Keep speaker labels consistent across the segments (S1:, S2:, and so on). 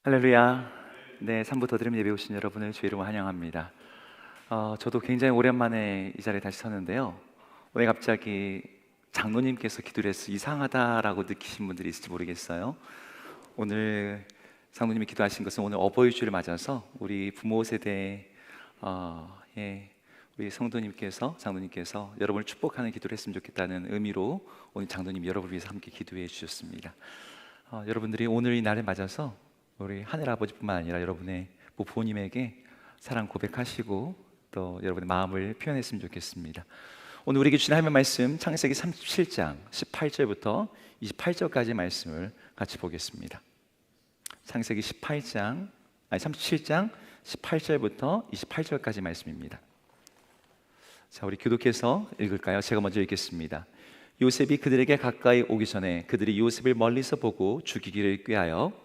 S1: 할렐루야. 네, 3부 더 드림 예배 오신 여러분을 주의 이름으로 환영합니다. 저도 굉장히 오랜만에 이 자리에 다시 섰는데요. 왜 갑자기 장로님께서 기도를 해서 이상하다라고 느끼신 분들이 있을지 모르겠어요. 오늘 장로님이 기도하신 것은 오늘 어버이주를 맞아서 우리 부모 세대의 우리 성도님께서, 장로님께서 여러분을 축복하는 기도를 했으면 좋겠다는 의미로 오늘 장로님이 여러분을 위해서 함께 기도해 주셨습니다. 여러분들이 오늘 이 날을 맞아서 우리 하늘 아버지뿐만 아니라 여러분의 부모님에게 사랑 고백하시고 또 여러분의 마음을 표현했으면 좋겠습니다. 오늘 우리에게 주신 하나님의 말씀 창세기 37장 18절부터 28절까지 말씀을 같이 보겠습니다. 창세기 37장 18절부터 28절까지 말씀입니다. 자, 우리 교독해서 읽을까요? 제가 먼저 읽겠습니다. 요셉이 그들에게 가까이 오기 전에 그들이 요셉을 멀리서 보고 죽이기를 꾀하여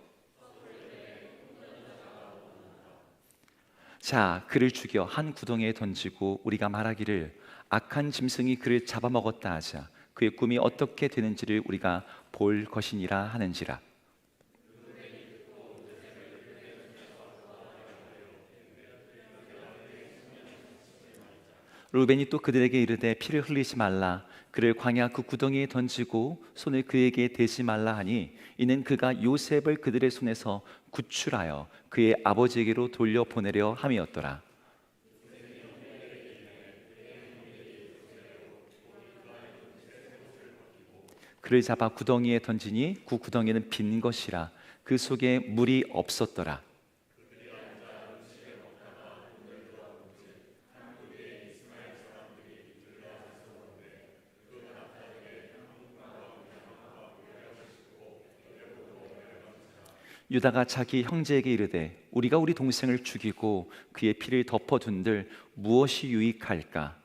S1: 자, 그를 죽여 한 구덩이에 던지고 우리가 말하기를 악한 짐승이 그를 잡아먹었다 하자. 그의 꿈이 어떻게 되는지를 우리가 볼 것이니라 하는지라. 루벤이 또 그들에게 이르되 피를 흘리지 말라. 그를 광야 그 구덩이에 던지고 손을 그에게 대지 말라 하니 이는 그가 요셉을 그들의 손에서 구출하여 그의 아버지에게로 돌려보내려 함이었더라. 그를 잡아 구덩이에 던지니 그 구덩이는 빈 것이라. 그 속에 물이 없었더라. 유다가 자기 형제에게 이르되 우리가 우리 동생을 죽이고 그의 피를 덮어둔들 무엇이 유익할까?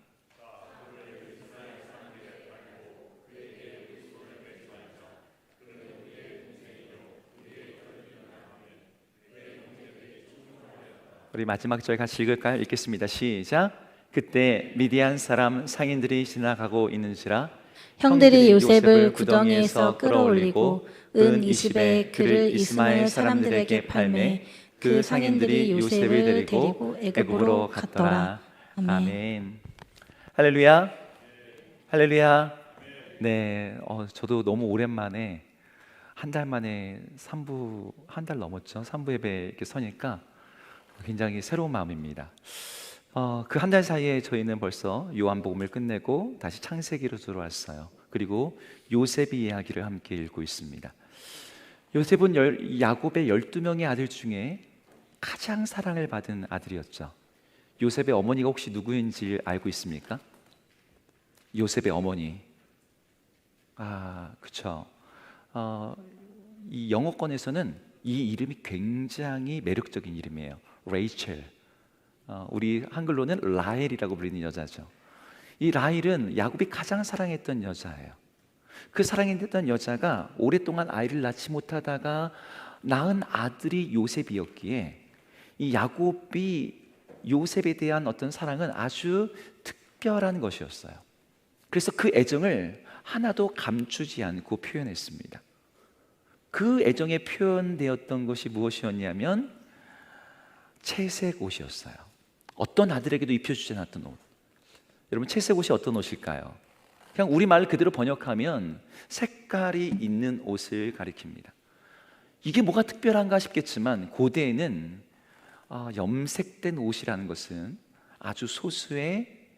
S1: 우리 마지막 절 같이 읽을까요? 읽겠습니다. 시작. 그때 미디안 사람 상인들이 지나가고 있는지라
S2: 형들이 요셉을 구덩이에서 끌어올리고 은 20에 그를 이스마엘 사람들에게 팔매 그 상인들이 요셉을 데리고 애굽으로 갔더라.
S1: 아멘. 할렐루야. 할렐루야. 네, 저도 너무 오랜만에 한 달 만에 3부 한 달 넘었죠. 3부 예배 이렇게 서니까 굉장히 새로운 마음입니다. 그 한 달 사이에 저희는 벌써 요한복음을 끝내고 다시 창세기로 들어왔어요. 그리고 요셉의 이야기를 함께 읽고 있습니다. 요셉은 야곱의 12명의 아들 중에 가장 사랑을 받은 아들이었죠. 요셉의 어머니가 혹시 누구인지 알고 있습니까? 요셉의 어머니. 그렇죠. 이 영어권에서는 이 이름이 굉장히 매력적인 이름이에요. 레이첼. 우리 한글로는 라헬이라고 부르는 여자죠. 이 라헬은 야곱이 가장 사랑했던 여자예요. 그 사랑했던 여자가 오랫동안 아이를 낳지 못하다가 낳은 아들이 요셉이었기에 이 야곱이 요셉에 대한 어떤 사랑은 아주 특별한 것이었어요. 그래서 그 애정을 하나도 감추지 않고 표현했습니다. 그 애정에 표현되었던 것이 무엇이었냐면 채색 옷이었어요. 어떤 아들에게도 입혀주지 않았던 옷. 여러분, 채색 옷이 어떤 옷일까요? 그냥 우리말 그대로 번역하면 색깔이 있는 옷을 가리킵니다. 이게 뭐가 특별한가 싶겠지만 고대에는 염색된 옷이라는 것은 아주 소수의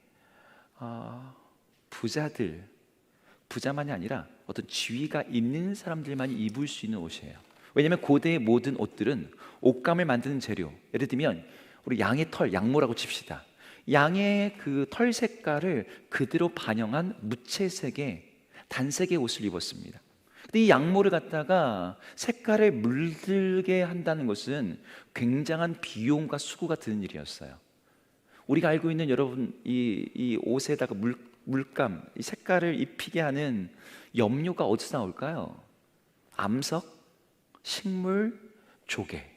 S1: 부자만이 아니라 어떤 지위가 있는 사람들만이 입을 수 있는 옷이에요. 왜냐하면 고대의 모든 옷들은 옷감을 만드는 재료, 예를 들면 우리 양의 털, 양모라고 칩시다. 양의 그 털 색깔을 그대로 반영한 무채색의 단색의 옷을 입었습니다. 근데 이 양모를 갖다가 색깔을 물들게 한다는 것은 굉장한 비용과 수고가 드는 일이었어요. 우리가 알고 있는 여러분 이 옷에다가 물감, 이 색깔을 입히게 하는 염료가 어디서 나올까요? 암석, 식물, 조개.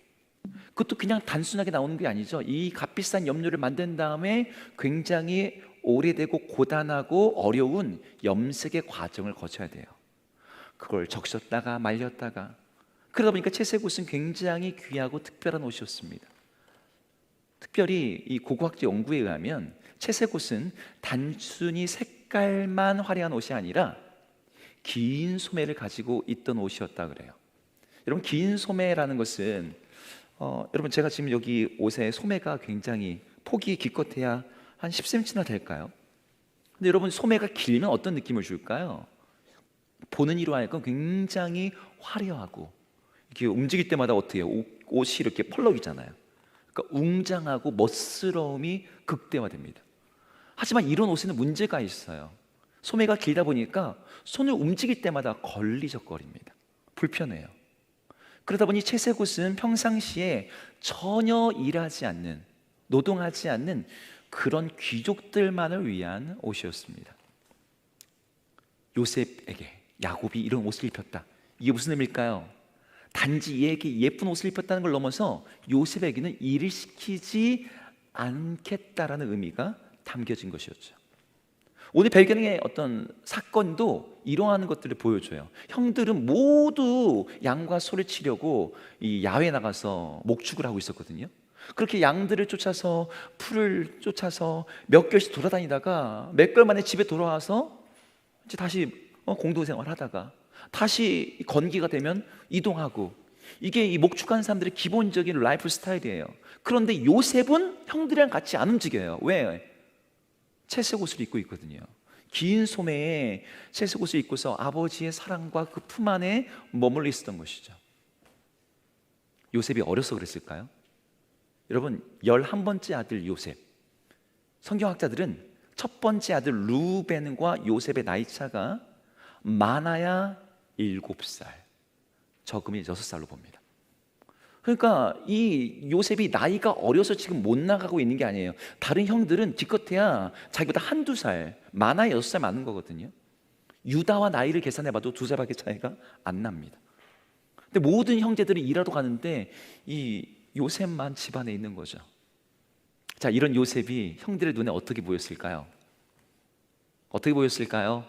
S1: 그것도 그냥 단순하게 나오는 게 아니죠. 이 값비싼 염료를 만든 다음에 굉장히 오래되고 고단하고 어려운 염색의 과정을 거쳐야 돼요. 그걸 적셨다가 말렸다가 그러다 보니까 채색 옷은 굉장히 귀하고 특별한 옷이었습니다. 특별히 이 고고학적 연구에 의하면 채색 옷은 단순히 색깔만 화려한 옷이 아니라 긴 소매를 가지고 있던 옷이었다 그래요. 여러분, 긴 소매라는 것은 여러분, 제가 지금 여기 옷의 소매가 굉장히 폭이 기껏해야 한 10cm나 될까요? 근데 여러분, 소매가 길면 어떤 느낌을 줄까요? 보는 이로 하여금 굉장히 화려하고, 이렇게 움직일 때마다 어떻게 해요? 옷이 이렇게 펄럭이잖아요. 그러니까 웅장하고 멋스러움이 극대화됩니다. 하지만 이런 옷에는 문제가 있어요. 소매가 길다 보니까 손을 움직일 때마다 걸리적거립니다. 불편해요. 그러다 보니 채색 옷은 평상시에 전혀 일하지 않는, 노동하지 않는 그런 귀족들만을 위한 옷이었습니다. 요셉에게 야곱이 이런 옷을 입혔다. 이게 무슨 의미일까요? 단지 얘에게 예쁜 옷을 입혔다는 걸 넘어서 요셉에게는 일을 시키지 않겠다라는 의미가 담겨진 것이었죠. 오늘 배경의 어떤 사건도 이러한 것들을 보여줘요. 형들은 모두 양과 소를 치려고 이 야외에 나가서 목축을 하고 있었거든요. 그렇게 양들을 쫓아서, 풀을 쫓아서 몇 개월씩 돌아다니다가 몇 개월 만에 집에 돌아와서 이제 다시 공동생활 하다가 다시 건기가 되면 이동하고, 이게 이 목축하는 사람들의 기본적인 라이프 스타일이에요. 그런데 요셉은 형들이랑 같이 안 움직여요. 왜? 채색 옷을 입고 있거든요. 긴 소매에 채색 옷을 입고서 아버지의 사랑과 그 품 안에 머물러 있었던 것이죠. 요셉이 어려서 그랬을까요? 여러분, 11번째 아들 요셉, 성경학자들은 첫 번째 아들 루벤과 요셉의 나이 차가 많아야 7살, 적으면 6살로 봅니다. 그러니까 이 요셉이 나이가 어려서 지금 못 나가고 있는 게 아니에요. 다른 형들은 기껏해야 자기보다 한두 살, 많아야 6살 많은 거거든요. 유다와 나이를 계산해봐도 2살밖에 차이가 안 납니다. 근데 모든 형제들이 일하러 가는데 이 요셉만 집안에 있는 거죠. 자, 이런 요셉이 형들의 눈에 어떻게 보였을까요? 어떻게 보였을까요?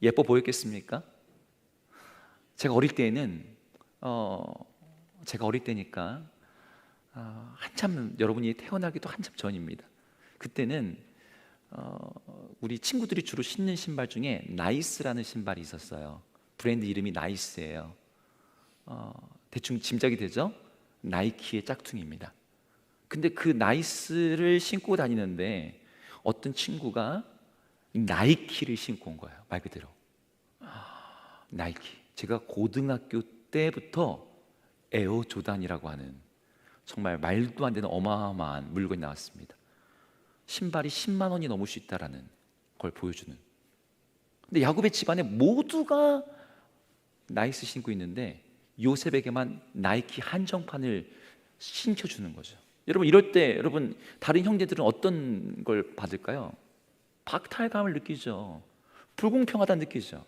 S1: 예뻐 보였겠습니까? 제가 어릴 때에는 제가 어릴 때니까 한참, 여러분이 태어나기도 한참 전입니다. 그때는 우리 친구들이 주로 신는 신발 중에 나이스라는 신발이 있었어요. 브랜드 이름이 나이스예요. 대충 짐작이 되죠? 나이키의 짝퉁입니다. 근데 그 나이스를 신고 다니는데 어떤 친구가 나이키를 신고 온 거예요. 말 그대로 나이키. 제가 고등학교 때부터 에어 조단이라고 하는 정말 말도 안 되는 어마어마한 물건이 나왔습니다. 신발이 10만 원이 넘을 수 있다라는 걸 보여주는. 근데 야곱의 집안에 모두가 나이스 신고 있는데 요셉에게만 나이키 한정판을 신겨주는 거죠. 여러분, 이럴 때 여러분 다른 형제들은 어떤 걸 받을까요? 박탈감을 느끼죠. 불공평하다는 느끼죠.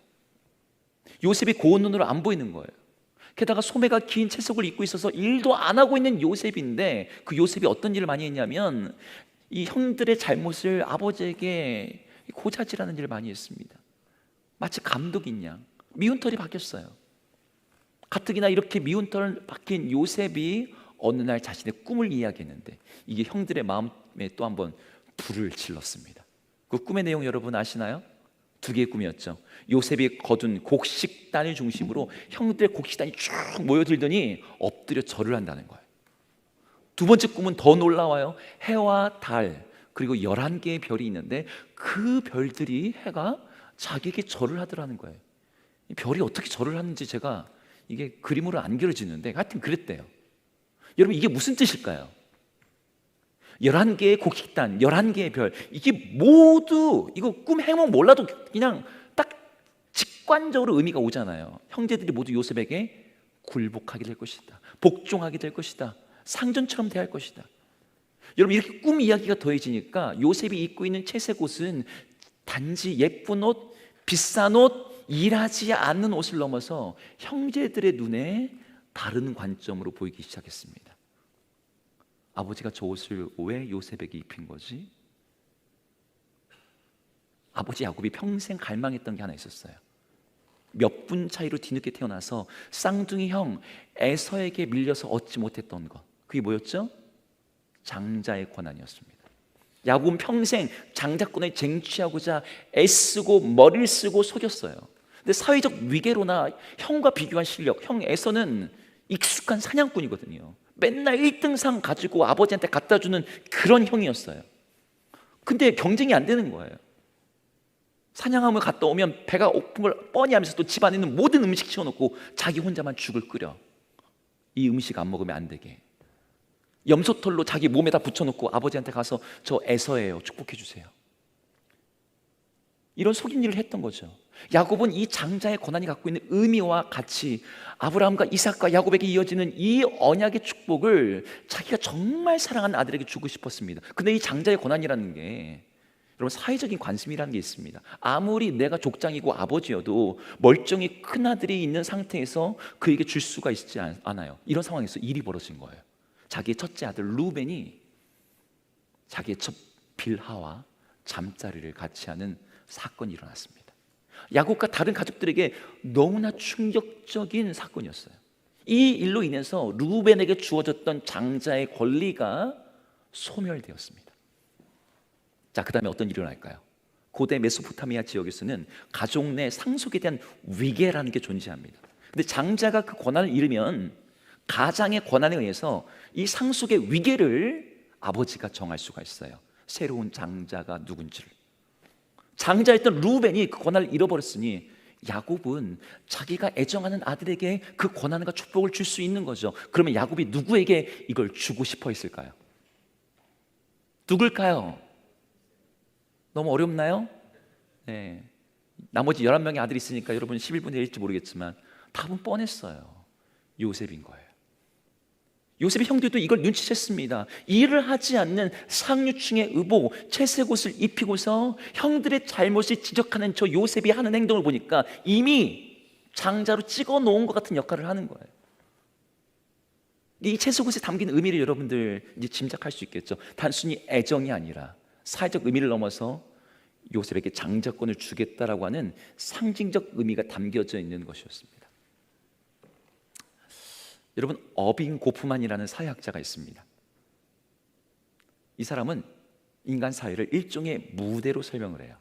S1: 요셉이 고운 눈으로 안 보이는 거예요. 게다가 소매가 긴 채석을 입고 있어서 일도 안 하고 있는 요셉인데, 그 요셉이 어떤 일을 많이 했냐면 이 형들의 잘못을 아버지에게 고자질하는 일을 많이 했습니다. 마치 감독인 양 미운 털이 바뀌었어요. 가뜩이나 이렇게 미운 털 박힌 요셉이 어느 날 자신의 꿈을 이야기했는데 이게 형들의 마음에 또 한번 불을 질렀습니다. 그 꿈의 내용 여러분 아시나요? 2개의 꿈이었죠. 요셉이 거둔 곡식단을 중심으로 형들의 곡식단이 쭉 모여들더니 엎드려 절을 한다는 거예요. 2번째 꿈은 더 놀라워요. 해와 달 그리고 11개의 별이 있는데 그 별들이, 해가 자기에게 절을 하더라는 거예요. 이 별이 어떻게 절을 하는지 제가 이게 그림으로 안 그려지는데 하여튼 그랬대요. 여러분, 이게 무슨 뜻일까요? 11개의 곡식단, 11개의 별, 이게 모두, 이거 꿈 해몽 몰라도 그냥 딱 직관적으로 의미가 오잖아요. 형제들이 모두 요셉에게 굴복하게 될 것이다, 복종하게 될 것이다, 상전처럼 대할 것이다. 여러분, 이렇게 꿈 이야기가 더해지니까 요셉이 입고 있는 채색 옷은 단지 예쁜 옷, 비싼 옷, 일하지 않는 옷을 넘어서 형제들의 눈에 다른 관점으로 보이기 시작했습니다. 아버지가 저 옷을 왜 요셉에게 입힌 거지? 아버지 야곱이 평생 갈망했던 게 하나 있었어요. 몇 분 차이로 뒤늦게 태어나서 쌍둥이 형 에서에게 밀려서 얻지 못했던 것, 그게 뭐였죠? 장자의 권한이었습니다. 야곱은 평생 장자권을 쟁취하고자 애쓰고 머리를 쓰고 속였어요. 근데 사회적 위계로나 형과 비교한 실력, 형 에서는 익숙한 사냥꾼이거든요. 맨날 1등상 가지고 아버지한테 갖다 주는 그런 형이었어요. 근데 경쟁이 안 되는 거예요. 사냥함을 갔다 오면 배가 고픈 걸 뻔히 하면서 또 집안에 있는 모든 음식 치워놓고 자기 혼자만 죽을 끓여. 이 음식 안 먹으면 안 되게. 염소털로 자기 몸에다 붙여놓고 아버지한테 가서 저 에서예요, 축복해 주세요. 이런 속임 일을 했던 거죠. 야곱은 이 장자의 권한이 갖고 있는 의미와 가치, 아브라함과 이삭과 야곱에게 이어지는 이 언약의 축복을 자기가 정말 사랑하는 아들에게 주고 싶었습니다. 근데 이 장자의 권한이라는 게 여러분 사회적인 관심이라는 게 있습니다. 아무리 내가 족장이고 아버지여도 멀쩡히 큰아들이 있는 상태에서 그에게 줄 수가 있지 않아요. 이런 상황에서 일이 벌어진 거예요. 자기의 첫째 아들 루벤이 자기의 첫 빌하와 잠자리를 같이 하는 사건이 일어났습니다. 야곱과 다른 가족들에게 너무나 충격적인 사건이었어요. 이 일로 인해서 루벤에게 주어졌던 장자의 권리가 소멸되었습니다. 자, 그 다음에 어떤 일이 일어날까요? 고대 메소포타미아 지역에서는 가족 내 상속에 대한 위계라는 게 존재합니다. 근데 장자가 그 권한을 잃으면 가장의 권한에 의해서 이 상속의 위계를 아버지가 정할 수가 있어요. 새로운 장자가 누군지를. 장자였던 루벤이 그 권한을 잃어버렸으니 야곱은 자기가 애정하는 아들에게 그 권한과 축복을 줄 수 있는 거죠. 그러면 야곱이 누구에게 이걸 주고 싶어 했을까요? 누굴까요? 너무 어렵나요? 네. 나머지 11명의 아들이 있으니까 여러분 11분의 1일지 모르겠지만 답은 뻔했어요. 요셉인 거예요. 요셉의 형들도 이걸 눈치챘습니다. 일을 하지 않는 상류층의 의복, 채색 옷을 입히고서 형들의 잘못을 지적하는 저 요셉이 하는 행동을 보니까 이미 장자로 찍어 놓은 것 같은 역할을 하는 거예요. 이 채색 옷에 담긴 의미를 여러분들 이제 짐작할 수 있겠죠. 단순히 애정이 아니라 사회적 의미를 넘어서 요셉에게 장자권을 주겠다라고 하는 상징적 의미가 담겨져 있는 것이었습니다. 여러분, 어빙 고프만이라는 사회학자가 있습니다. 이 사람은 인간 사회를 일종의 무대로 설명을 해요.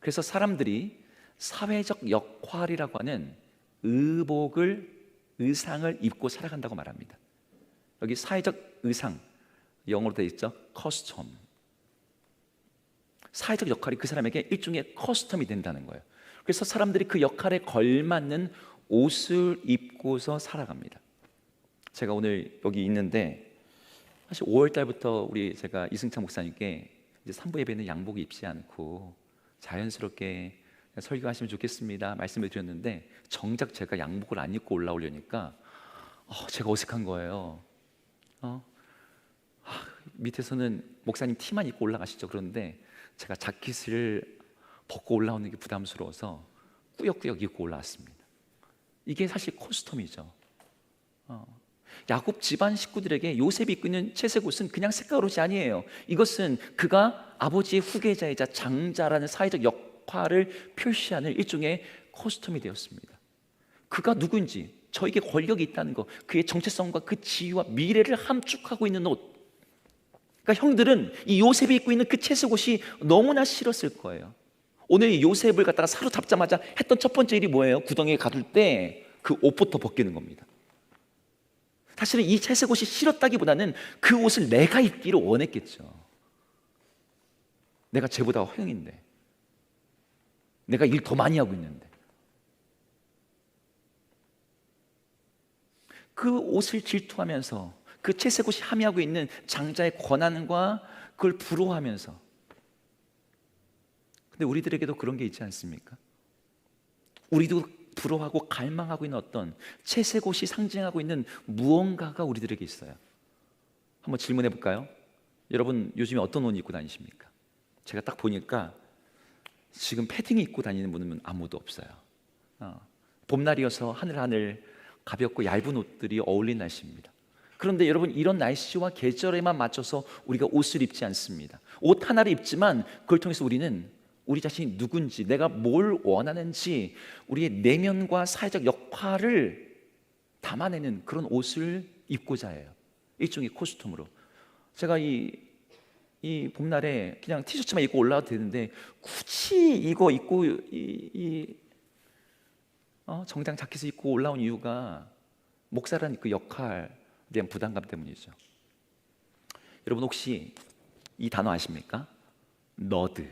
S1: 그래서 사람들이 사회적 역할이라고 하는 의상을 입고 살아간다고 말합니다. 여기 사회적 의상, 영어로 되어 있죠. 커스텀. 사회적 역할이 그 사람에게 일종의 커스텀이 된다는 거예요. 그래서 사람들이 그 역할에 걸맞는 옷을 입고서 살아갑니다. 제가 오늘 여기 있는데 사실 5월 달부터 제가 이승찬 목사님께 이제 산부 예배는 양복 입지 않고 자연스럽게 설교하시면 좋겠습니다 말씀을 드렸는데 정작 제가 양복을 안 입고 올라오려니까 제가 어색한 거예요. 밑에서는 목사님 티만 입고 올라가시죠. 그런데 제가 자켓을 벗고 올라오는 게 부담스러워서 꾸역꾸역 입고 올라왔습니다. 이게 사실 코스텀이죠. 야곱 집안 식구들에게 요셉이 입고 있는 채색 옷은 그냥 색깔 옷이 아니에요. 이것은 그가 아버지의 후계자이자 장자라는 사회적 역할을 표시하는 일종의 코스튬이 되었습니다. 그가 누구인지, 저에게 권력이 있다는 것, 그의 정체성과 그 지위와 미래를 함축하고 있는 옷. 그러니까 형들은 이 요셉이 입고 있는 그 채색 옷이 너무나 싫었을 거예요. 오늘 이 요셉을 갖다가 사로잡자마자 했던 첫 번째 일이 뭐예요? 구덩이에 가둘 때 그 옷부터 벗기는 겁니다. 사실은 이 채색 옷이 싫었다기보다는 그 옷을 내가 입기를 원했겠죠. 내가 쟤보다 허영인데, 내가 일 더 많이 하고 있는데, 그 옷을 질투하면서 그 채색 옷이 함의하고 있는 장자의 권한과 그걸 부러워하면서, 근데 우리들에게도 그런 게 있지 않습니까? 우리도 부러워하고 갈망하고 있는 어떤 채색 옷이 상징하고 있는 무언가가 우리들에게 있어요. 한번 질문해 볼까요? 여러분 요즘에 어떤 옷 입고 다니십니까? 제가 딱 보니까 지금 패딩 입고 다니는 분은 아무도 없어요. 봄날이어서 하늘 가볍고 얇은 옷들이 어울린 날씨입니다. 그런데 여러분 이런 날씨와 계절에만 맞춰서 우리가 옷을 입지 않습니다. 옷 하나를 입지만 그걸 통해서 우리는 우리 자신이 누군지, 내가 뭘 원하는지, 우리의 내면과 사회적 역할을 담아내는 그런 옷을 입고자 해요. 일종의 코스튬으로. 제가 이 봄날에 그냥 티셔츠만 입고 올라와도 되는데 굳이 이거 입고 정장 자켓을 입고 올라온 이유가 목사라는 그 역할에 대한 부담감 때문이죠. 여러분 혹시 이 단어 아십니까? 너드.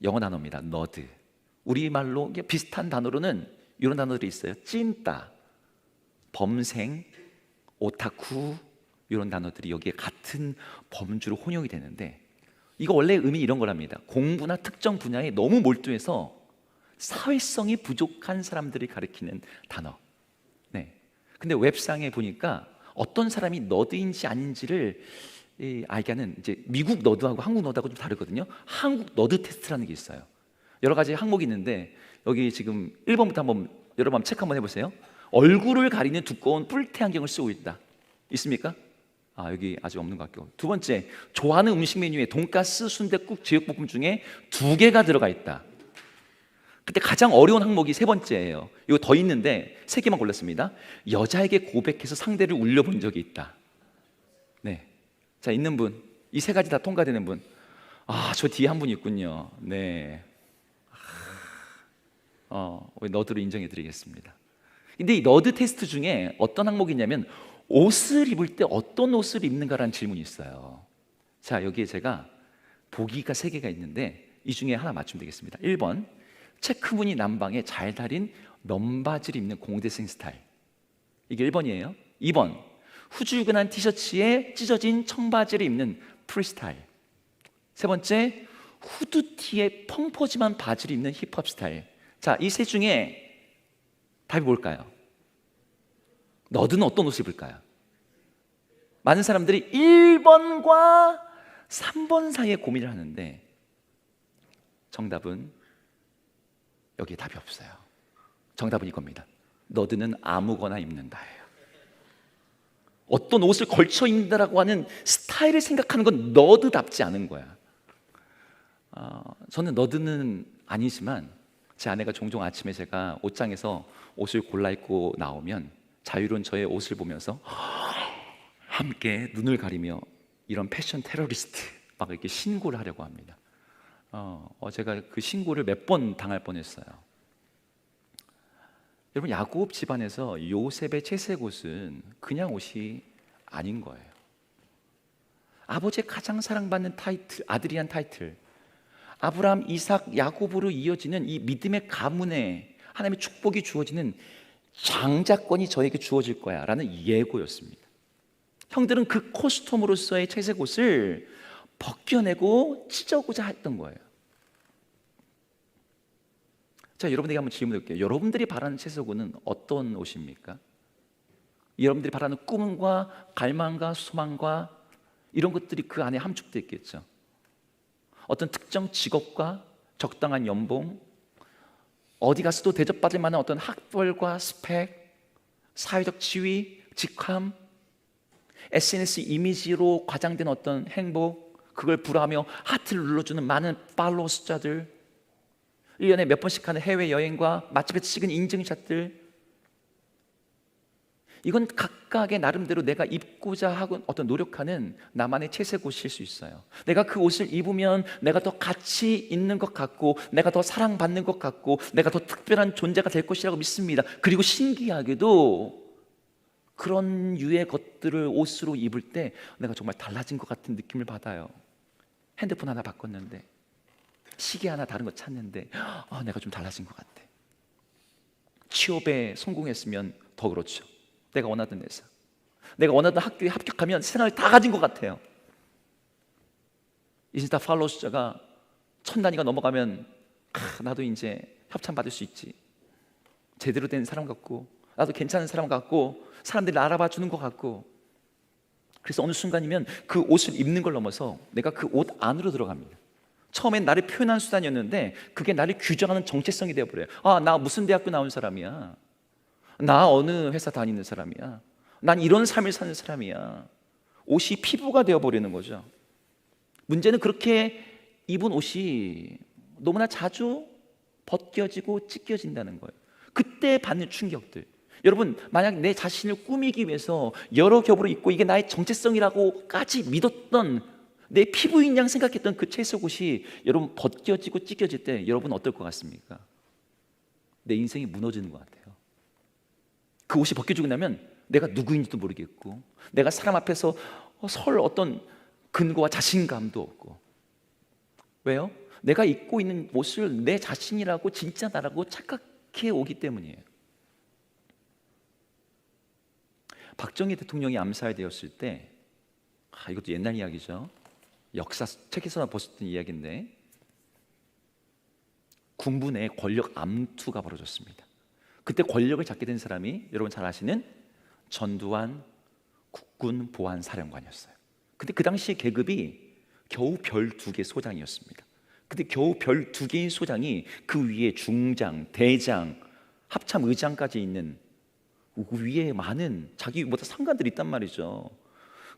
S1: 영어 단어입니다. 너드. 우리말로 비슷한 단어로는 이런 단어들이 있어요. 찐따, 범생, 오타쿠, 이런 단어들이 여기에 같은 범주로 혼용이 되는데, 이거 원래 의미 이런 거랍니다. 공부나 특정 분야에 너무 몰두해서 사회성이 부족한 사람들을 가리키는 단어. 네. 근데 웹상에 보니까 어떤 사람이 너드인지 아닌지를 알게 하는, 이제 미국 너드하고 한국 너드하고 좀 다르거든요. 한국 너드 테스트라는 게 있어요. 여러 가지 항목이 있는데 여기 지금 1번부터 한번 여러분 체크 한번 해보세요. 얼굴을 가리는 두꺼운 뿔테 안경을 쓰고 있다. 있습니까? 여기 아직 없는 것 같고. 두 번째, 좋아하는 음식 메뉴에 돈가스, 순댓국, 제육볶음 중에 2개가 들어가 있다. 그때 가장 어려운 항목이 세 번째예요. 이거 더 있는데 3개만 골랐습니다. 여자에게 고백해서 상대를 울려본 적이 있다. 네. 자, 있는 분, 이 3가지 다 통과되는 분. 저 뒤에 한 분 있군요. 네. 우리 너드로 인정해 드리겠습니다. 근데 이 너드 테스트 중에 어떤 항목이 있냐면 옷을 입을 때 어떤 옷을 입는가라는 질문이 있어요. 자, 여기에 제가 보기가 3개가 있는데 이 중에 하나 맞추면 되겠습니다. 1번, 체크무늬 남방에 잘 달인 면바지를 입는 공대생 스타일. 이게 1번이에요. 2번, 후줄근한 티셔츠에 찢어진 청바지를 입는 프리스타일. 세 번째, 후드티에 펑퍼짐한 바지를 입는 힙합 스타일. 자, 이 세 중에 답이 뭘까요? 너드는 어떤 옷을 입을까요? 많은 사람들이 1번과 3번 사이에 고민을 하는데 정답은 여기에 답이 없어요. 정답은 이겁니다. 너드는 아무거나 입는다예요. 어떤 옷을 걸쳐 입는다라고 하는 스타일을 생각하는 건 너드답지 않은 거야. 저는 너드는 아니지만 제 아내가 종종 아침에 제가 옷장에서 옷을 골라 입고 나오면 자유로운 저의 옷을 보면서 함께 눈을 가리며 이런 패션 테러리스트 막 이렇게 신고를 하려고 합니다. 제가 그 신고를 몇 번 당할 뻔했어요. 여러분, 야곱 집안에서 요셉의 채색 옷은 그냥 옷이 아닌 거예요. 아버지의 가장 사랑받는 타이틀, 아들이란 타이틀, 아브라함, 이삭, 야곱으로 이어지는 이 믿음의 가문에 하나님의 축복이 주어지는 장자권이 저에게 주어질 거야 라는 예고였습니다. 형들은 그 코스튬으로서의 채색 옷을 벗겨내고 찢어고자 했던 거예요. 자, 여러분에게 한번 질문 드릴게요. 여러분들이 바라는 채색 옷은 어떤 옷입니까? 여러분들이 바라는 꿈과 갈망과 소망과 이런 것들이 그 안에 함축되어 있겠죠. 어떤 특정 직업과 적당한 연봉, 어디 가서도 대접받을 만한 어떤 학벌과 스펙, 사회적 지위, 직함, SNS 이미지로 과장된 어떤 행복, 그걸 불허하며 하트를 눌러주는 많은 팔로워 숫자들, 1년에 몇 번씩 하는 해외여행과 맛집에서 찍은 인증샷들, 이건 각각의 나름대로 내가 입고자 하고 어떤 노력하는 나만의 채색 옷일 수 있어요. 내가 그 옷을 입으면 내가 더 가치 있는 것 같고, 내가 더 사랑받는 것 같고, 내가 더 특별한 존재가 될 것이라고 믿습니다. 그리고 신기하게도 그런 유의 것들을 옷으로 입을 때 내가 정말 달라진 것 같은 느낌을 받아요. 핸드폰 하나 바꿨는데, 시계 하나 다른 거 찾는데 내가 좀 달라진 것 같아. 취업에 성공했으면 더 그렇죠. 내가 원하던 회사, 내가 원하던 학교에 합격하면 생활을 다 가진 것 같아요. 인스타 팔로워 숫자가 1000단위가 넘어가면 나도 이제 협찬 받을 수 있지, 제대로 된 사람 같고, 나도 괜찮은 사람 같고, 사람들이 알아봐 주는 것 같고. 그래서 어느 순간이면 그 옷을 입는 걸 넘어서 내가 그 옷 안으로 들어갑니다. 처음엔 나를 표현한 수단이었는데 그게 나를 규정하는 정체성이 되어버려요. 나 무슨 대학교 나온 사람이야, 나 어느 회사 다니는 사람이야, 난 이런 삶을 사는 사람이야. 옷이 피부가 되어버리는 거죠. 문제는 그렇게 입은 옷이 너무나 자주 벗겨지고 찢겨진다는 거예요. 그때 받는 충격들. 여러분, 만약 내 자신을 꾸미기 위해서 여러 겹으로 입고 이게 나의 정체성이라고까지 믿었던, 내 피부인 양 생각했던 그 채색 옷이 여러분 벗겨지고 찢겨질 때 여러분 어떨 것 같습니까? 내 인생이 무너지는 것 같아요. 그 옷이 벗겨지고 나면 내가 누구인지도 모르겠고, 내가 사람 앞에서 설 어떤 근거와 자신감도 없고. 왜요? 내가 입고 있는 옷을 내 자신이라고, 진짜 나라고 착각해 오기 때문이에요. 박정희 대통령이 암살되었을 때, 이것도 옛날 이야기죠. 역사 책에서나 보셨던 이야기인데, 군부 내에 권력 암투가 벌어졌습니다. 그때 권력을 잡게 된 사람이 여러분 잘 아시는 전두환 국군 보안사령관이었어요. 근데 그 당시에 계급이 겨우 별 2개 소장이었습니다. 근데 겨우 별 2개의 소장이 그 위에 중장, 대장, 합참 의장까지 있는, 그 위에 많은 자기보다 상관들이 있단 말이죠.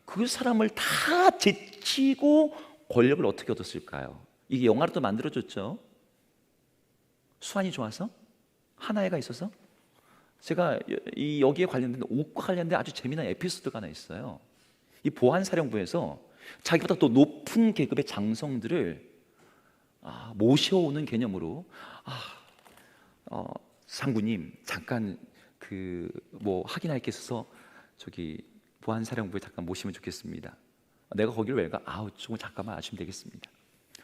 S1: 그 사람을 다 제치고 권력을 어떻게 얻었을까요? 이게 영화로도 만들어졌죠. 수완이 좋아서? 하나애가 있어서? 제가 여기에 관련된, 옷과 관련된 아주 재미난 에피소드가 하나 있어요. 이 보안사령부에서 자기보다 더 높은 계급의 장성들을 모셔오는 개념으로, 상구님 잠깐 확인할 게 있어서 저기 보안사령부에 잠깐 모시면 좋겠습니다. 내가 거기를 왜 가? 조금 잠깐만 아시면 되겠습니다.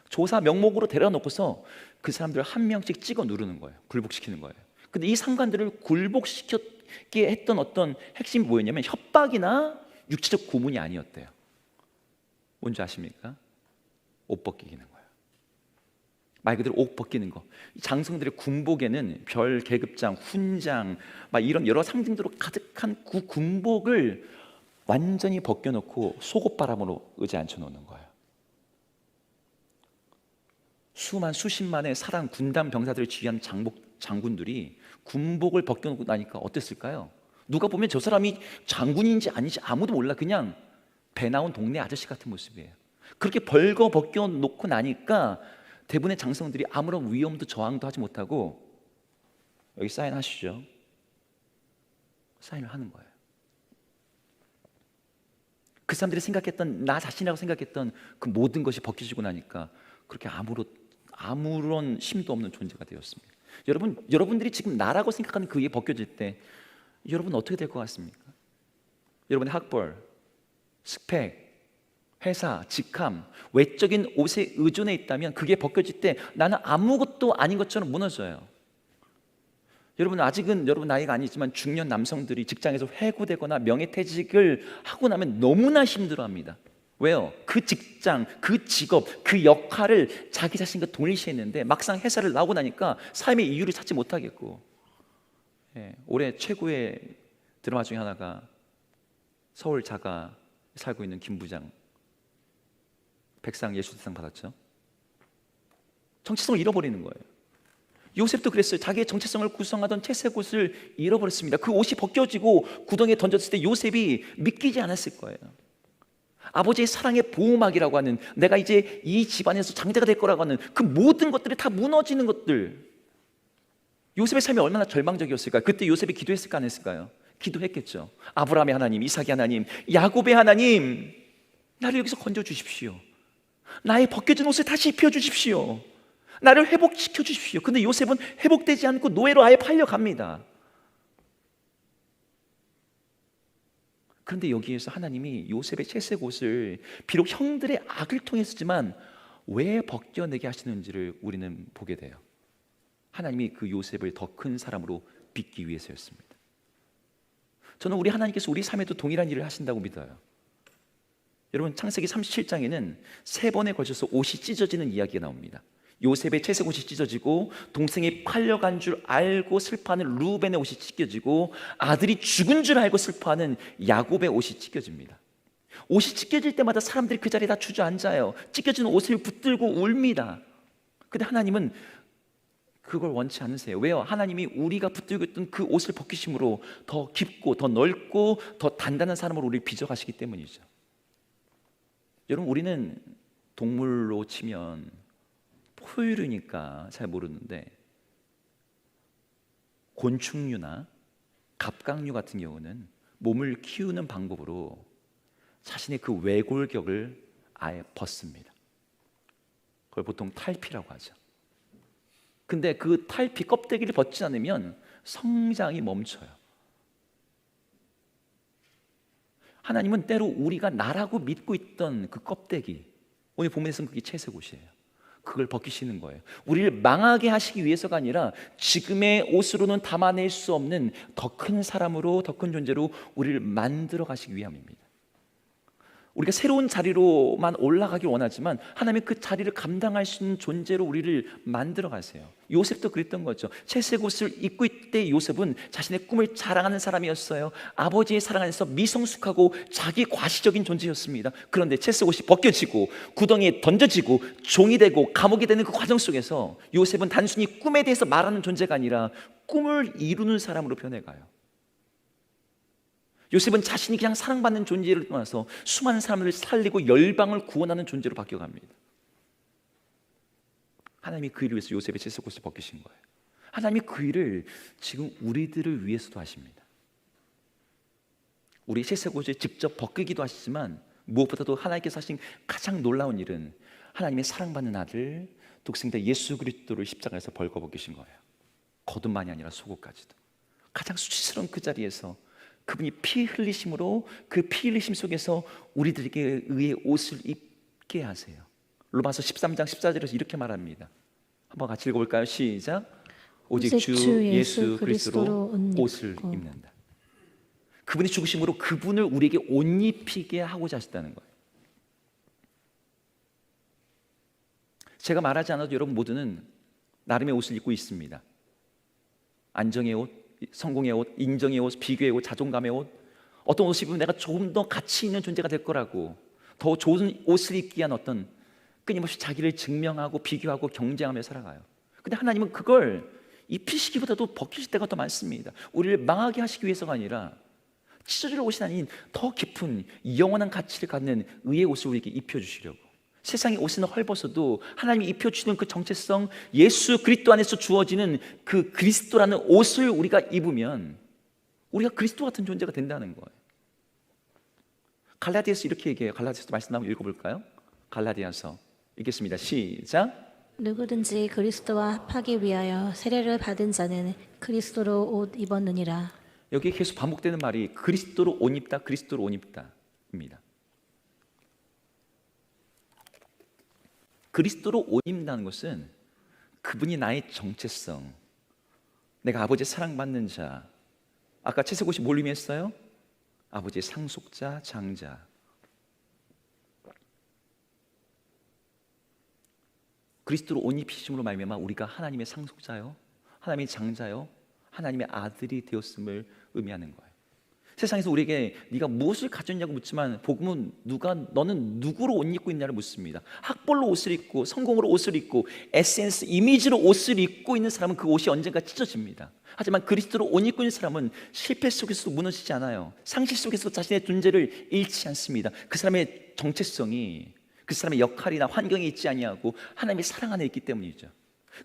S1: 조사 명목으로 데려놓고서 그 사람들을 한 명씩 찍어 누르는 거예요. 굴복시키는 거예요. 근데 이 상관들을 굴복시켰게 했던 어떤 핵심이 뭐였냐면 협박이나 육체적 고문이 아니었대요. 뭔지 아십니까? 옷 벗기는 거예요. 말 그대로 옷 벗기는 거. 장성들의 군복에는 별, 계급장, 훈장, 이런 여러 상징들로 가득한 그 군복을 완전히 벗겨놓고 속옷바람으로 의자에 앉혀놓는 거예요. 수십만의 사랑 군단 병사들을 지휘한 장군들이 군복을 벗겨놓고 나니까 어땠을까요? 누가 보면 저 사람이 장군인지 아닌지 아무도 몰라. 그냥 배 나온 동네 아저씨 같은 모습이에요. 그렇게 벌거 벗겨놓고 나니까 대부분의 장성들이 아무런 위험도 저항도 하지 못하고, 여기 사인하시죠. 사인을 하는 거예요. 그 사람들이 생각했던, 나 자신이라고 생각했던 그 모든 것이 벗겨지고 나니까 그렇게 아무런 힘도 없는 존재가 되었습니다. 여러분들이 지금 나라고 생각하는 그게 벗겨질 때 여러분 어떻게 될 것 같습니까? 여러분의 학벌, 스펙, 회사, 직함, 외적인 옷에 의존해 있다면 그게 벗겨질 때 나는 아무것도 아닌 것처럼 무너져요. 여러분, 아직은 여러분 나이가 아니지만 중년 남성들이 직장에서 해고되거나 명예퇴직을 하고 나면 너무나 힘들어합니다. 왜요? 그 직장, 그 직업, 그 역할을 자기 자신과 동일시했는데 막상 회사를 나오고 나니까 삶의 이유를 찾지 못하겠고, 올해 최고의 드라마 중에 하나가 서울 자가 살고 있는 김 부장, 백상 예술대상 받았죠. 정체성을 잃어버리는 거예요. 요셉도 그랬어요. 자기의 정체성을 구성하던 채색 옷을 잃어버렸습니다. 그 옷이 벗겨지고 구덩이에 던졌을 때 요셉이 믿기지 않았을 거예요. 아버지의 사랑의 보호막이라고 하는, 내가 이제 이 집안에서 장자가 될 거라고 하는 그 모든 것들이 다 무너지는 것들. 요셉의 삶이 얼마나 절망적이었을까요? 그때 요셉이 기도했을까 안 했을까요? 기도했겠죠. 아브라함의 하나님, 이삭의 하나님, 야곱의 하나님, 나를 여기서 건져 주십시오. 나의 벗겨진 옷을 다시 입혀 주십시오. 나를 회복시켜 주십시오. 근데 요셉은 회복되지 않고 노예로 아예 팔려갑니다. 그런데 여기에서 하나님이 요셉의 채색 옷을 비록 형들의 악을 통해서지만 왜 벗겨내게 하시는지를 우리는 보게 돼요. 하나님이 그 요셉을 더 큰 사람으로 빚기 위해서였습니다. 저는 우리 하나님께서 우리 삶에도 동일한 일을 하신다고 믿어요. 여러분, 창세기 37장에는 3번에 걸쳐서 옷이 찢어지는 이야기가 나옵니다. 요셉의 채색 옷이 찢어지고, 동생이 팔려간 줄 알고 슬퍼하는 루벤의 옷이 찢겨지고, 아들이 죽은 줄 알고 슬퍼하는 야곱의 옷이 찢겨집니다. 옷이 찢겨질 때마다 사람들이 그 자리에 다 주저앉아요. 찢겨진 옷을 붙들고 울입니다. 근데 하나님은 그걸 원치 않으세요. 왜요? 하나님이 우리가 붙들고 있던 그 옷을 벗기심으로 더 깊고 더 넓고 더 단단한 사람으로 우리를 빚어가시기 때문이죠. 여러분, 우리는 동물로 치면 포유류니까 잘 모르는데 곤충류나 갑각류 같은 경우는 몸을 키우는 방법으로 자신의 그 외골격을 아예 벗습니다. 그걸 보통 탈피라고 하죠. 근데 그 탈피 껍데기를 벗지 않으면 성장이 멈춰요. 하나님은 때로 우리가 나라고 믿고 있던 그 껍데기, 오늘 본문에서는 그게 채색옷이에요. 그걸 벗기시는 거예요. 우리를 망하게 하시기 위해서가 아니라 지금의 옷으로는 담아낼 수 없는 더 큰 사람으로, 더 큰 존재로 우리를 만들어 가시기 위함입니다. 우리가 새로운 자리로만 올라가길 원하지만 하나님은 그 자리를 감당할 수 있는 존재로 우리를 만들어 가세요. 요셉도 그랬던 거죠. 채색 옷을 입고 있을 때 요셉은 자신의 꿈을 자랑하는 사람이었어요. 아버지의 사랑 안에서 미성숙하고 자기 과시적인 존재였습니다. 그런데 채색 옷이 벗겨지고 구덩이에 던져지고 종이 되고 감옥이 되는 그 과정 속에서 요셉은 단순히 꿈에 대해서 말하는 존재가 아니라 꿈을 이루는 사람으로 변해가요. 요셉은 자신이 그냥 사랑받는 존재를 떠나서 수많은 사람들을 살리고 열방을 구원하는 존재로 바뀌어갑니다. 하나님이 그 일을 위해서 요셉의 채색옷을 벗기신 거예요. 하나님이 그 일을 지금 우리들을 위해서도 하십니다. 우리 채색옷을 직접 벗기기도 하시지만 무엇보다도 하나님께서 하신 가장 놀라운 일은 하나님의 사랑받는 아들 독생자 예수 그리스도를 십자가에서 벌거벗기신 거예요. 겉옷만이 아니라 속옷까지도. 가장 수치스러운 그 자리에서 그분이 피 흘리심으로 그 피 흘리심 속에서 우리들에게 의의 옷을 입게 하세요. 로마서 13장 14절에서 이렇게 말합니다. 한번 같이 읽어볼까요? 시작. 오직 주 예수 그리스도로 옷을 입는다. 그분이 죽으심으로 그분을 우리에게 옷 입히게 하고자 하셨다는 거예요. 제가 말하지 않아도 여러분 모두는 나름의 옷을 입고 있습니다. 안정의 옷, 성공의 옷, 인정의 옷, 비교의 옷, 자존감의 옷. 어떤 옷을 입으면 내가 조금 더 가치 있는 존재가 될 거라고 더 좋은 옷을 입기 위한 어떤 끊임없이 자기를 증명하고 비교하고 경쟁하며 살아가요. 근데 하나님은 그걸 입히시기보다도 벗기실 때가 더 많습니다. 우리를 망하게 하시기 위해서가 아니라 찢어질 옷이 아닌 더 깊은 영원한 가치를 갖는 의의 옷을 우리에게 입혀주시려고. 세상의 옷은 헐벗어도 하나님이 입혀주시는 그 정체성, 예수 그리스도 안에서 주어지는 그 그리스도라는 옷을 우리가 입으면 우리가 그리스도 같은 존재가 된다는 거예요. 갈라디아서 이렇게 얘기해요. 갈라디아서 말씀 한번 읽어볼까요? 갈라디아서 읽겠습니다. 시작.
S2: 누구든지 그리스도와 합하기 위하여 세례를 받은 자는 그리스도로 옷 입었느니라.
S1: 여기 계속 반복되는 말이 그리스도로 옷 입다, 그리스도로 옷 입다입니다. 그리스도로 옷 입는다는 것은 그분이 나의 정체성, 내가 아버지의 사랑받는 자. 아까 채색옷이 뭘 의미했어요? 아버지의 상속자, 장자. 그리스도로 옷 입히심으로 말미암아 우리가 하나님의 상속자요, 하나님의 장자요, 하나님의 아들이 되었음을 의미하는 거예요. 세상에서 우리에게 네가 무엇을 가졌냐고 묻지만 복음은 너는 누구로 옷 입고 있냐를 묻습니다. 학벌로 옷을 입고 성공으로 옷을 입고 에센스, 이미지로 옷을 입고 있는 사람은 그 옷이 언젠가 찢어집니다. 하지만 그리스도로 옷 입고 있는 사람은 실패 속에서도 무너지지 않아요. 상실 속에서도 자신의 존재를 잃지 않습니다. 그 사람의 정체성이 그 사람의 역할이나 환경에 있지 아니하고 하나님의 사랑 안에 있기 때문이죠.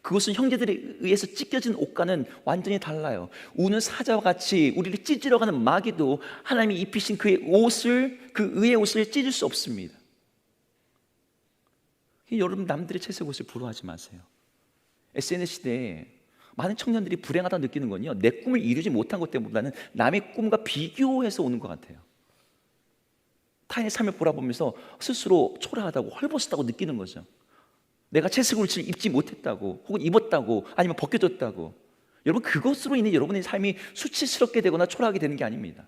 S1: 그것은 형제들에 의해서 찢겨진 옷과는 완전히 달라요. 우는 사자와 같이 우리를 찢으려가는 마귀도 하나님이 입히신 그의 옷을, 그 의의 옷을 찢을 수 없습니다. 여러분 남들의 채색 옷을 부러워하지 마세요. SNS 시대에 많은 청년들이 불행하다 느끼는 건요, 내 꿈을 이루지 못한 것 때문보다는 남의 꿈과 비교해서 오는 것 같아요. 타인의 삶을 돌아보면서 스스로 초라하다고 헐벗었다고 느끼는 거죠. 내가 채색옷을 입지 못했다고, 혹은 입었다고, 아니면 벗겨졌다고. 여러분 그것으로 인해 여러분의 삶이 수치스럽게 되거나 초라하게 되는 게 아닙니다.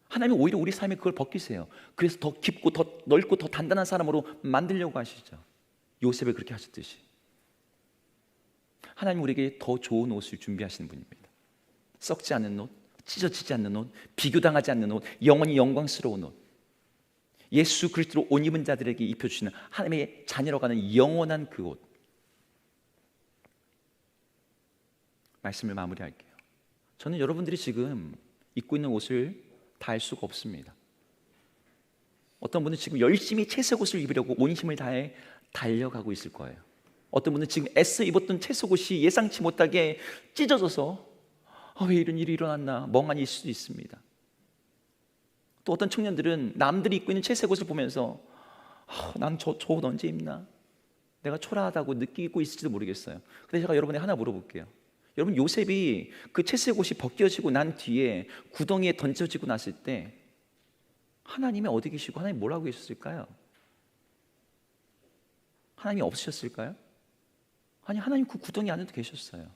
S1: 하나님은 오히려 우리 삶에 그걸 벗기세요. 그래서 더 깊고 더 넓고 더 단단한 사람으로 만들려고 하시죠. 요셉을 그렇게 하셨듯이 하나님 우리에게 더 좋은 옷을 준비하시는 분입니다. 썩지 않는 옷, 찢어지지 않는 옷, 비교당하지 않는 옷, 영원히 영광스러운 옷. 예수 그리스도로 옷 입은 자들에게 입혀주시는 하나님의 자녀로 가는 영원한 그 옷. 말씀을 마무리할게요. 저는 여러분들이 지금 입고 있는 옷을 다 알 수가 없습니다. 어떤 분은 지금 열심히 채색 옷을 입으려고 온 힘을 다해 달려가고 있을 거예요. 어떤 분은 지금 애써 입었던 채색 옷이 예상치 못하게 찢어져서 왜 이런 일이 일어났나 멍하니 있을 수도 있습니다. 또 어떤 청년들은 남들이 입고 있는 채색 옷을 보면서 난 저 옷 언제 입나? 내가 초라하다고 느끼고 있을지도 모르겠어요. 근데 제가 여러분에게 하나 물어볼게요. 여러분, 요셉이 그 채색 옷이 벗겨지고 난 뒤에 구덩이에 던져지고 났을 때 하나님이 어디 계시고 하나님 뭘 하고 계셨을까요? 하나님이 없으셨을까요? 아니, 하나님 그 구덩이 안에도 계셨어요.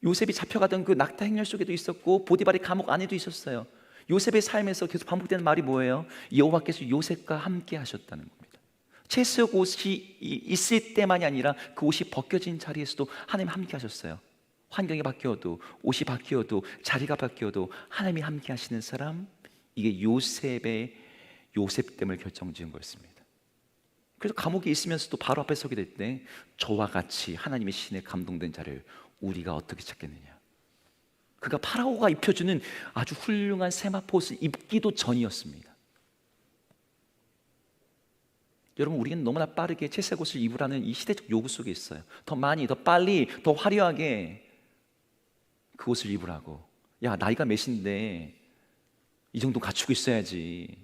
S1: 요셉이 잡혀가던 그 낙타 행렬 속에도 있었고 보디발의 감옥 안에도 있었어요. 요셉의 삶에서 계속 반복되는 말이 뭐예요? 여호와께서 요셉과 함께 하셨다는 겁니다. 채색 옷이 있을 때만이 아니라 그 옷이 벗겨진 자리에서도 하나님 함께 하셨어요. 환경이 바뀌어도, 옷이 바뀌어도, 자리가 바뀌어도 하나님이 함께 하시는 사람, 이게 요셉의 요셉됨을 결정지은 거였습니다. 그래서 감옥에 있으면서도 바로 앞에 서게 될 때 저와 같이 하나님의 신에 감동된 자를 우리가 어떻게 찾겠느냐. 그가 파라오가 입혀주는 아주 훌륭한 세마포옷을 입기도 전이었습니다. 여러분, 우리는 너무나 빠르게 채색 옷을 입으라는 이 시대적 요구 속에 있어요. 더 많이, 더 빨리, 더 화려하게 그 옷을 입으라고. 야, 나이가 몇인데 이 정도 갖추고 있어야지.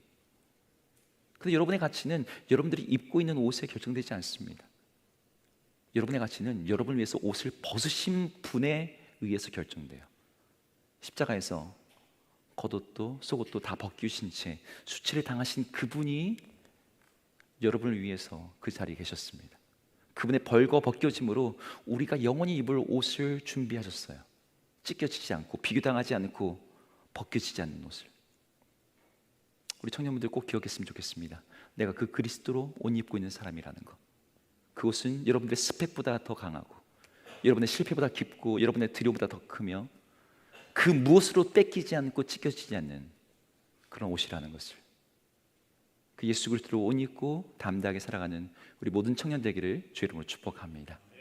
S1: 근데 여러분의 가치는 여러분들이 입고 있는 옷에 결정되지 않습니다. 여러분의 가치는 여러분을 위해서 옷을 벗으신 분에 의해서 결정돼요. 십자가에서 겉옷도 속옷도 다 벗기신 채 수치를 당하신 그분이 여러분을 위해서 그 자리에 계셨습니다. 그분의 벌거 벗겨짐으로 우리가 영원히 입을 옷을 준비하셨어요. 찢겨지지 않고 비교당하지 않고 벗겨지지 않는 옷을. 우리 청년분들 꼭 기억했으면 좋겠습니다. 내가 그 그리스도로 옷 입고 있는 사람이라는 것. 그 옷은 여러분들의 스펙보다 더 강하고 여러분의 실패보다 깊고 여러분의 두려움보다 더 크며 그 무엇으로 뺏기지 않고 찢겨지지 않는 그런 옷이라는 것을, 그 예수 그리스도로 옷 입고 담대하게 살아가는 우리 모든 청년 되기를 주의 이름으로 축복합니다.